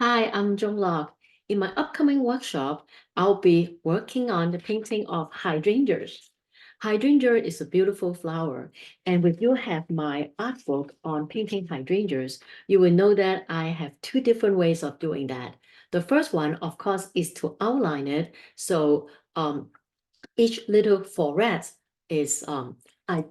Hi, I'm Joan Lok. In my upcoming workshop, I'll be working on the painting of hydrangeas. Hydrangea is a beautiful flower, and if you have my art book on painting hydrangeas, you will know that I have two different ways of doing that. The first one, of course, is to outline it so each little floret is I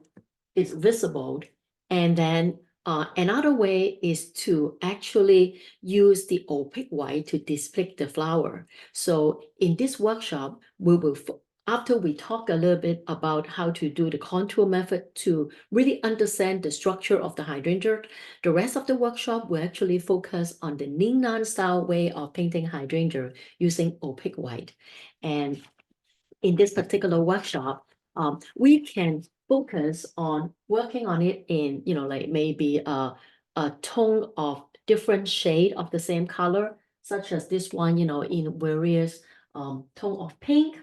is visible. And then another way is to actually use the opaque white to depict the flower. So in this workshop, we will, after we talk a little bit about how to do the contour method to really understand the structure of the hydrangea, the rest of the workshop will actually focus on the Lingnan style way of painting hydrangea using opaque white. And in this particular workshop, we can focus on working on it in, like maybe a tone of different shade of the same color, such as this one, in various tone of pink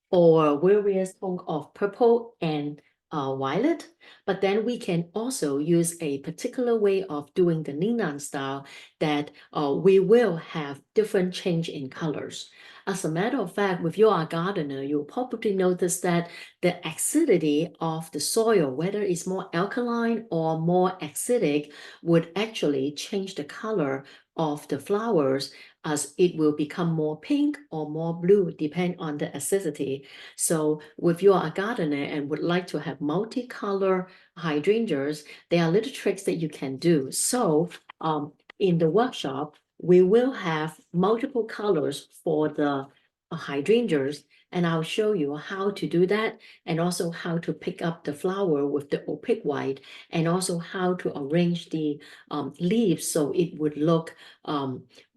or various tone of purple and violet. But then we can also use a particular way of doing the Lingnan style that we will have different change in colors. As a matter of fact, if you are a gardener, you'll probably notice that the acidity of the soil, whether it's more alkaline or more acidic, would actually change the color of the flowers as it will become more pink or more blue, depending on the acidity. So if you are a gardener and would like to have multicolor hydrangeas, there are little tricks that you can do. So in the workshop, we will have multiple colors for the hydrangeas, and I'll show you how to do that and also how to pick up the flower with the opaque white and also how to arrange the leaves so it would look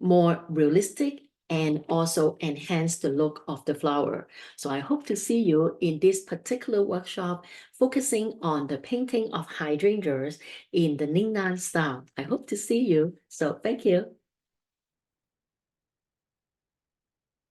more realistic and also enhance the look of the flower. So I hope to see you in this particular workshop focusing on the painting of hydrangeas in the Lingnan style. I hope to see you. So thank you.